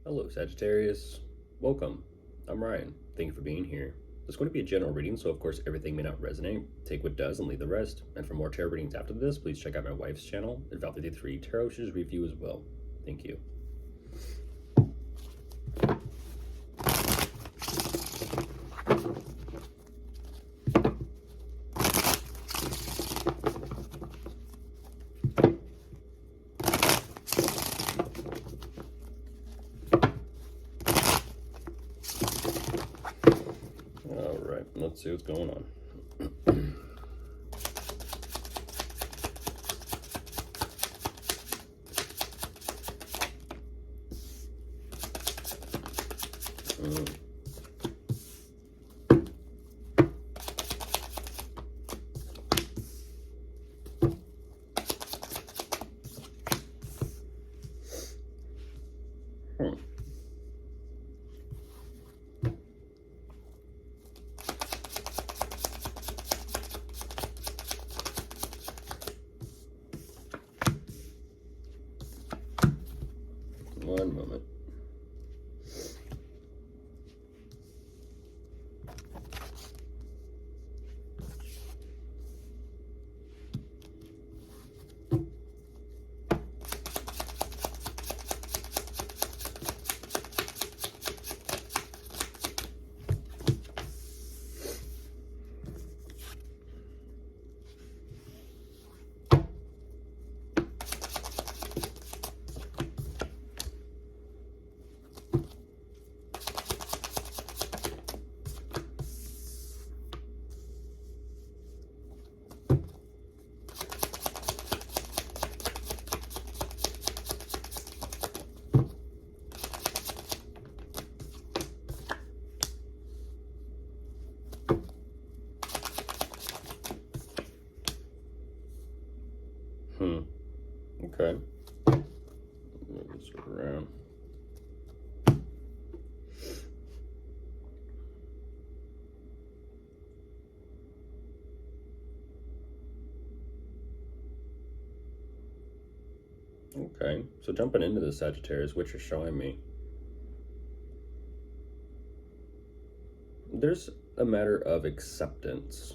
Hello, Sagittarius. Welcome. I'm Ryan. Thank you for being here. It's going to be a general reading, so of course everything may not resonate. Take what does and leave the rest. And for more tarot readings after this, please check out my wife's channel at Val53 Tarot. She's review as well. Thank you. All right, let's see what's going on. One moment. Okay. Move this around. Okay, so jumping into the Sagittarius, what you're showing me, there's a matter of acceptance.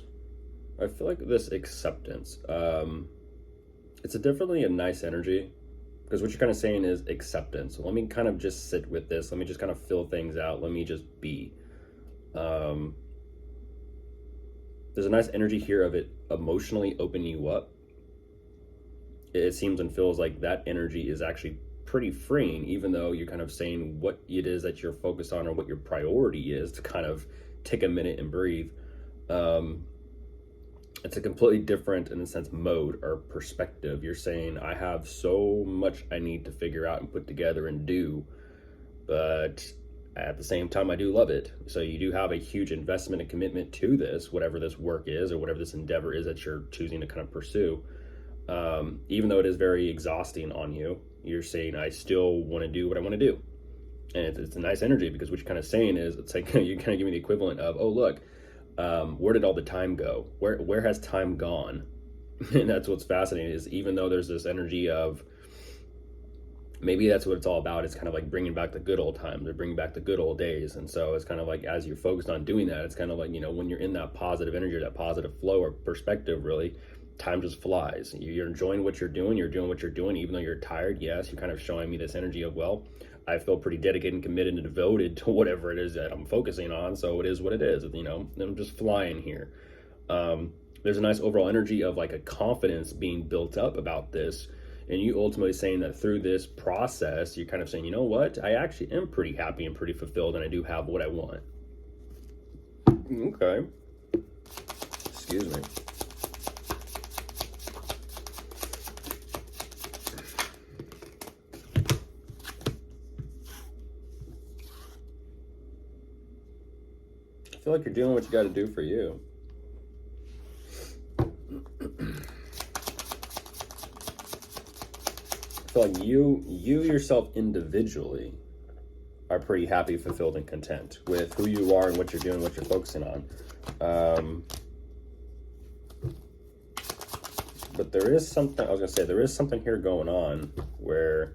I feel like this acceptance, it's definitely a nice energy, because what you're kind of saying is acceptance. So let me kind of just sit with this. Let me just kind of fill things out. Let me just be. There's a nice energy here of it emotionally opening you up. It seems and feels like that energy is actually pretty freeing, even though you're kind of saying what it is that you're focused on or what your priority is, to kind of take a minute and breathe. It's a completely different, in a sense, mode or perspective. You're saying, I have so much I need to figure out and put together and do, but at the same time, I do love it. So you do have a huge investment and commitment to this, whatever this work is or whatever this endeavor is that you're choosing to kind of pursue. Even though it is very exhausting on you, you're saying, I still want to do what I want to do. And it's a nice energy, because what you're kind of saying is, it's like you kind of give me the equivalent of, oh, look, where did all the time go? Where has time gone? And that's what's fascinating, is even though there's this energy of, maybe that's what it's all about. It's kind of like bringing back the good old times, or bringing back the good old days. And so it's kind of like, as you're focused on doing that, it's kind of like, when you're in that positive energy, or that positive flow or perspective, really, time just flies. You're enjoying what you're doing. You're doing what you're doing, even though you're tired. Yes, you're kind of showing me this energy of, well, I feel pretty dedicated and committed and devoted to whatever it is that I'm focusing on. So it is what it is, I'm just flying here. There's a nice overall energy of like a confidence being built up about this. And you ultimately saying that through this process, you're kind of saying, you know what? I actually am pretty happy and pretty fulfilled, and I do have what I want. Okay. Excuse me. I feel like you're doing what you got to do for you. I feel like you yourself individually are pretty happy, fulfilled, and content with who you are and what you're doing, what you're focusing on. But there is something, I was going to say, there is something here going on where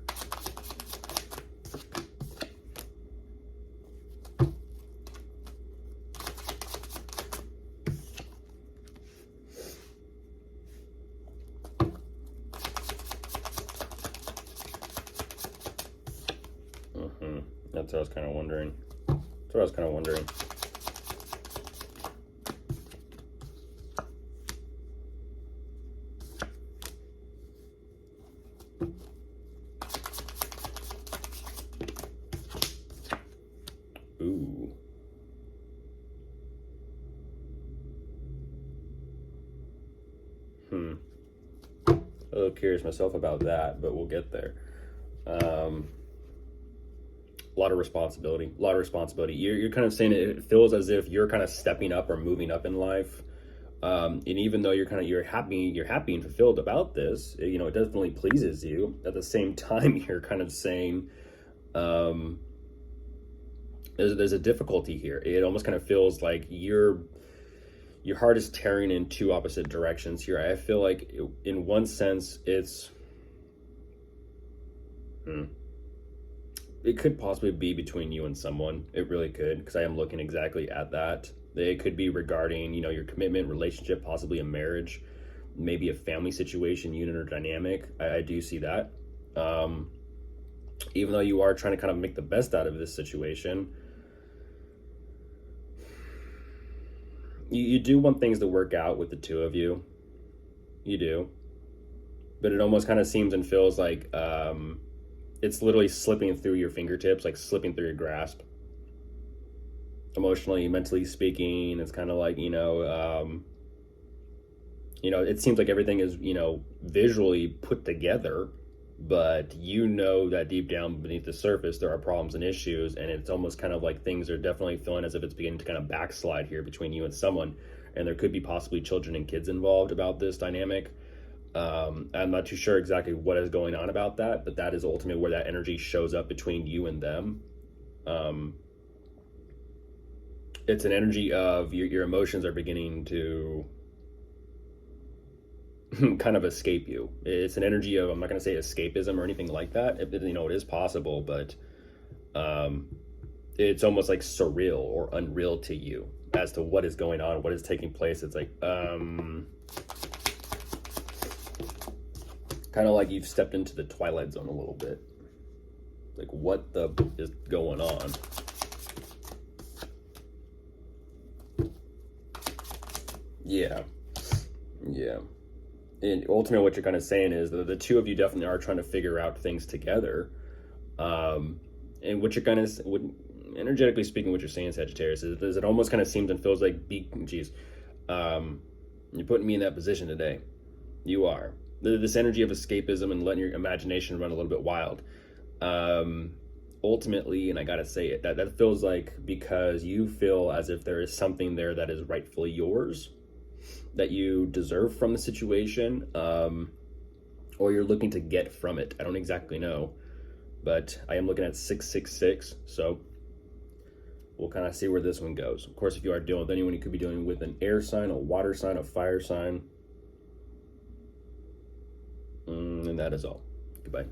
That's what I was kind of wondering. That's what I was kind of wondering. Ooh. A little curious myself about that, but we'll get there. A lot of responsibility. A lot of responsibility. You're kind of saying it feels as if you're kind of stepping up or moving up in life. And even though you're happy and fulfilled about this, you know, it definitely pleases you. At the same time, you're kind of saying, there's a difficulty here. It almost kind of feels like your heart is tearing in two opposite directions here. I feel like in one sense it's it could possibly be between you and someone. It really could, because I am looking exactly at that. It could be regarding, you know, your commitment, relationship, possibly a marriage, maybe a family situation, unit or dynamic. I do see that. Even though you are trying to kind of make the best out of this situation, you do want things to work out with the two of you. You do. But it almost kind of seems and feels like it's literally slipping through your fingertips, like slipping through your grasp. Emotionally, mentally speaking, it's kind of like, it seems like everything is, visually put together, but you know that deep down beneath the surface, there are problems and issues. And it's almost kind of like things are definitely feeling as if it's beginning to kind of backslide here between you and someone. And there could be possibly children and kids involved about this dynamic. I'm not too sure exactly what is going on about that, but that is ultimately where that energy shows up between you and them. It's an energy of your emotions are beginning to kind of escape you. It's an energy of, I'm not going to say escapism or anything like that. It is possible, but it's almost like surreal or unreal to you as to what is going on, what is taking place. It's like, kind of like you've stepped into the Twilight Zone a little bit. Like, what the is going on? Yeah. And ultimately, what you're kind of saying is that the two of you definitely are trying to figure out things together. And what you're kind of, energetically speaking, what you're saying, Sagittarius, is it almost kind of seems and feels like, you're putting me in that position today. You are. This energy of escapism and letting your imagination run a little bit wild. Ultimately, and I gotta say it, that feels like because you feel as if there is something there that is rightfully yours, that you deserve from the situation, or you're looking to get from it. I don't exactly know, but I am looking at 666, so we'll kind of see where this one goes. Of course, if you are dealing with anyone, you could be dealing with an air sign, a water sign, a fire sign. And that is all. Goodbye.